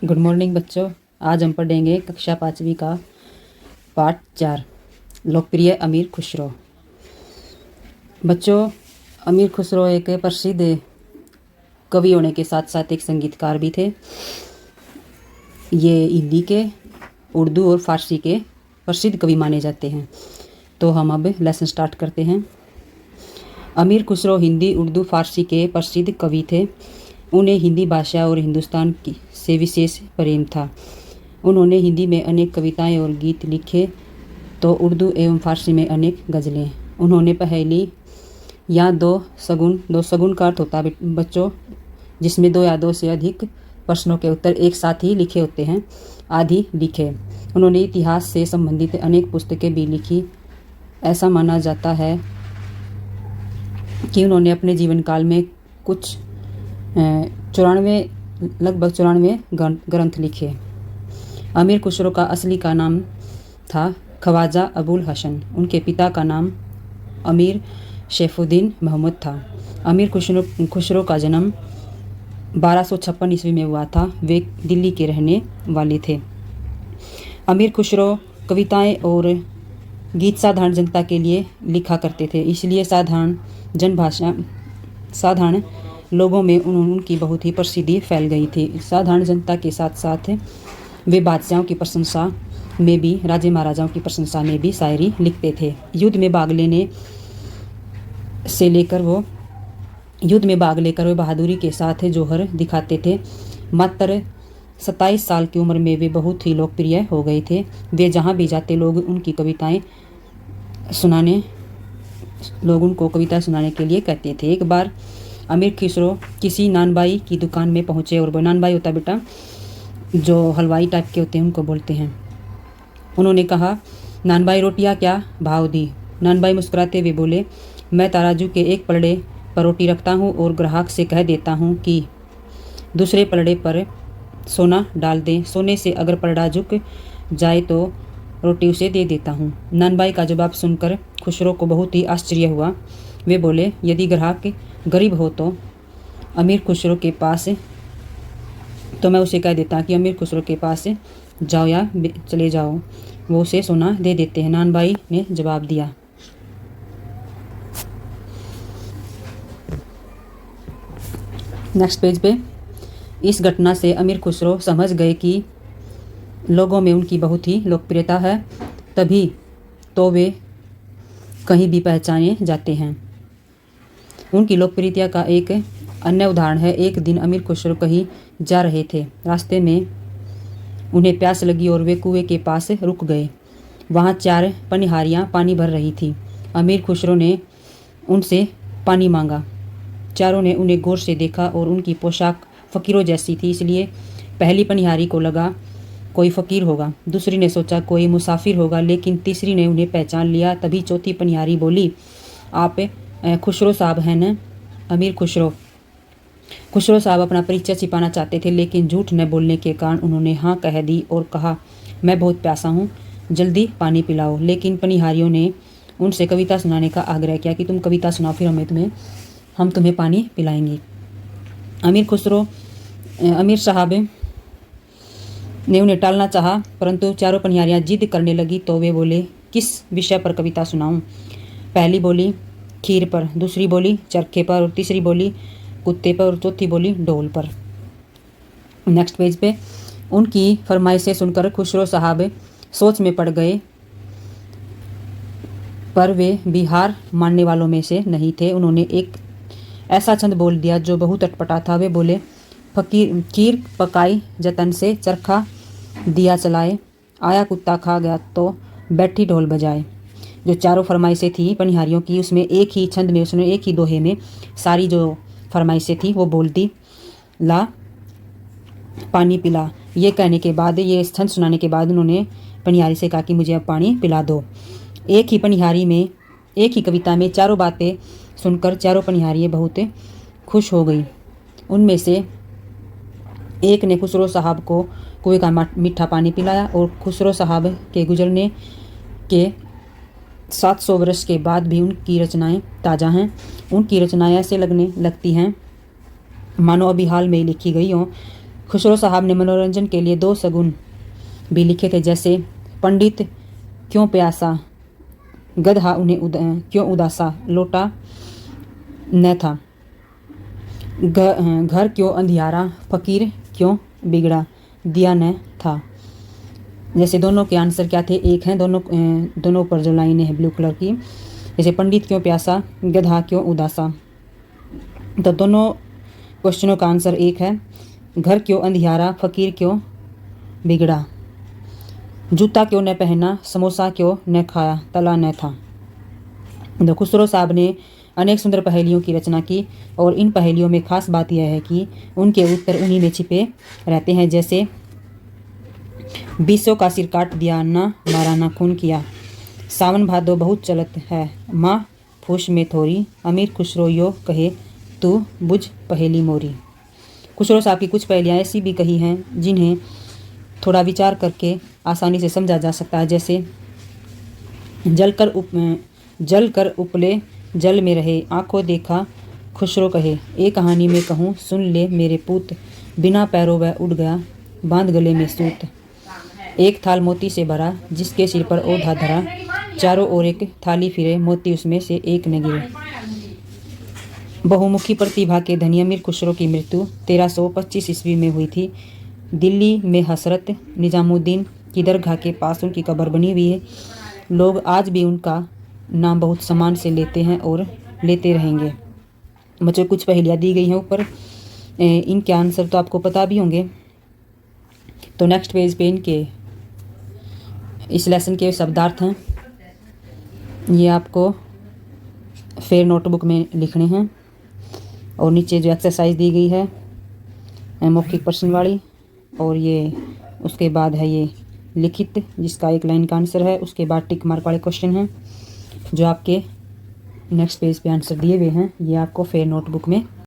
Good morning बच्चों। आज हम पढ़ेंगे कक्षा 5वीं का पाठ 4 लोकप्रिय अमीर खुसरो। बच्चों, अमीर खुसरो एक प्रसिद्ध कवि होने के साथ साथ एक संगीतकार भी थे। ये हिंदी के, उर्दू और फारसी के प्रसिद्ध कवि माने जाते हैं। तो हम अब लेसन स्टार्ट करते हैं। अमीर खुसरो हिंदी, उर्दू, फारसी के प्रसिद्ध कवि थे। उन्हें हिंदी भाषा और हिंदुस्तान से विशेष प्रेम था। उन्होंने हिंदी में अनेक कविताएं और गीत लिखे तो उर्दू एवं फारसी में अनेक गज़लें। उन्होंने पहेली या दो सगुन का अर्थ होता है बच्चों, जिसमें दो या दो से अधिक प्रश्नों के उत्तर एक साथ ही लिखे होते हैं, आदि लिखे। उन्होंने इतिहास से संबंधित अनेक पुस्तकें भी लिखी। ऐसा माना जाता है कि उन्होंने अपने जीवन काल में कुछ लगभग 94 ग्रंथ लिखे। अमीर खुसरो का असली का नाम था ख्वाजा अबुल हसन। उनके पिता का नाम अमीर शेफुद्दीन मोहम्मद था। अमीर खुसरो का जन्म 1256 ईस्वी में हुआ था। वे दिल्ली के रहने वाले थे। अमीर खुसरो कविताएं और गीत साधारण जनता के लिए लिखा करते थे, इसलिए साधारण लोगों में उनकी बहुत ही प्रसिद्धि फैल गई थी। साधारण जनता के साथ साथ वे बादशाहों की प्रशंसा में भी, राजे महाराजाओं की प्रशंसा में भी शायरी लिखते थे। युद्ध में भाग लेकर वो बहादुरी के साथ जौहर दिखाते थे। मात्र 27 साल की उम्र में वे बहुत ही लोकप्रिय हो गए थे। वे जहाँ भी जाते लोग उनको कविता सुनाने के लिए कहते थे। एक बार अमीर खुसरो किसी नानबाई की दुकान में पहुंचे और वो नानबाई होता बेटा जो हलवाई टाइप के होते हैं, उनको बोलते हैं। उन्होंने कहा, नानबाई रोटियां क्या भाव दी? नानबाई मुस्कुराते हुए बोले, मैं तराजू के एक पलड़े पर रोटी रखता हूँ और ग्राहक से कह देता हूँ कि दूसरे पलड़े पर सोना डाल दें। सोने से अगर पलड़ा झुक जाए तो रोटी उसे दे देता हूँ। नानबाई का जवाब सुनकर खुसरो को बहुत ही आश्चर्य हुआ। वे बोले, यदि ग्राहक गरीब हो तो अमीर खुसरो के पास, तो मैं उसे कह देता कि अमीर खुसरो के पास जाओ या चले जाओ, वो उसे सोना दे देते हैं। नानबाई ने जवाब दिया। नेक्स्ट पेज पे, इस घटना से अमीर खुसरो समझ गए कि लोगों में उनकी बहुत ही लोकप्रियता है, तभी तो वे कहीं भी पहचाने जाते हैं। उनकी लोकप्रियता का एक अन्य उदाहरण है। एक दिन अमीर खुसरो कहीं जा रहे थे। रास्ते में उन्हें प्यास लगी और वे कुएं के पास रुक गए। वहाँ 4 पनिहारियाँ पानी भर रही थी। अमीर खुसरो ने उनसे पानी मांगा। चारों ने उन्हें गौर से देखा और उनकी पोशाक फ़कीरों जैसी थी, इसलिए पहली पनिहारी को लगा कोई फ़कीर होगा। दूसरी ने सोचा कोई मुसाफिर होगा, लेकिन तीसरी ने उन्हें पहचान लिया। तभी चौथी पनिहारी बोली, आप खुसरो साहब हैं न? अमीर खुसरो साहब अपना परिचय छिपाना चाहते थे, लेकिन झूठ न बोलने के कारण उन्होंने हाँ कह दी और कहा, मैं बहुत प्यासा हूँ, जल्दी पानी पिलाओ। लेकिन पनिहारियों ने उनसे कविता सुनाने का आग्रह किया कि तुम कविता सुनाओ, फिर हम तुम्हें पानी पिलाएंगे। अमीर साहब ने उन्हें टालना चाहा, परंतु चारों पनिहारियाँ जिद करने लगी तो वे बोले, किस विषय पर कविता सुनाऊं? पहली बोली खीर पर, दूसरी बोली चरखे पर, और तीसरी बोली कुत्ते पर, और चौथी बोली ढोल पर। नेक्स्ट पेज पे, उनकी फरमाइशें सुनकर खुसरो साहब सोच में पड़ गए, पर वे भी हार मानने वालों में से नहीं थे। उन्होंने एक ऐसा छंद बोल दिया जो बहुत अटपटा था। वे बोले, खीर पकाई जतन से, चरखा दिया चलाए, आया कुत्ता खा गया तो बैठी ढोल बजाए। जो चारों फरमाइशें थी पनिहारियों की, उसमें एक ही छंद में, उसने एक ही दोहे में सारी जो फरमाइशें थी वो बोल दी। ला पानी पिला, ये कहने के बाद, ये छंद सुनाने के बाद उन्होंने पनिहारी से कहा कि मुझे अब पानी पिला दो। एक ही कविता में चारों बातें सुनकर चारों पनिहारियाँ बहुत खुश हो गई। उनमें से एक ने खुसरो साहब को कुएं का मीठा पानी पिलाया और खुसरो साहब के गुजरने के 700 वर्ष के बाद भी उनकी रचनाएं ताज़ा हैं। उनकी रचनाएं ऐसे लगती हैं मानो अभी हाल में ही लिखी गई हों। खुसरो साहब ने मनोरंजन के लिए 2 शगुन भी लिखे थे, जैसे पंडित क्यों प्यासा, गधा उन्हें क्यों उदासा, लोटा न था, घर क्यों अंधियारा, फकीर क्यों बिगड़ा, दिया न था। जैसे दोनों के आंसर क्या थे, एक हैं, दोनों पर जो लाइनें हैं ब्लू कलर की, जैसे पंडित क्यों प्यासा, गधा क्यों उदासा। तो दोनों क्वेश्चनों का आंसर एक है, घर क्यों अंधियारा, फकीर क्यों बिगड़ा, जूता क्यों न पहना, समोसा क्यों न खाया, तला न था। तो खुसरो साहब ने अनेक सुंदर पहेलियों की रचना की और इन पहेलियों में खास बात यह है कि उनके उत्तर उन्हीं में छिपे रहते हैं। जैसे 20 का सिर काट दिया, ना मारा ना खून किया, सावन भादो बहुत चलत है, माँ फूस में थोरी, अमीर खुसरो यो कहे तू बुझ पहेली मोरी। खुसरो साहब की कुछ पहेलियाँ ऐसी भी कही हैं जिन्हें थोड़ा विचार करके आसानी से समझा जा सकता है। जैसे जल कर उपले जल में रहे, आंखों देखा खुसरो कहे, एक कहानी में कहूँ सुन ले मेरे पूत, बिना पैरों वह उड़ गया, बांध गले में सूत। एक थाल मोती से भरा, जिसके सिर पर ओढ़ा धरा, चारों ओर एक थाली फिरे, मोती उसमें से एक न गिरे। बहुमुखी प्रतिभा के धनी अमीर खुसरो की मृत्यु 1325 ईस्वी में हुई थी। दिल्ली में हसरत निजामुद्दीन की दरगाह के पास उनकी कब्र बनी हुई है। लोग आज भी उनका नाम बहुत सम्मान से लेते हैं और लेते रहेंगे। बच्चों कुछ पहेलियाँ दी गई हैं ऊपर, इनके आंसर तो आपको पता भी होंगे। तो नेक्स्ट पेज पे इनके इस लेसन के शब्दार्थ हैं, ये आपको फेयर नोटबुक में लिखने हैं। और नीचे जो एक्सरसाइज दी गई है मौखिक प्रश्न वाली, और ये उसके बाद है ये लिखित जिसका एक लाइन का आंसर है, उसके बाद टिक मार्क वाले क्वेश्चन हैं जो आपके नेक्स्ट पेज पे आंसर दिए हुए हैं। ये आपको फेयर नोटबुक में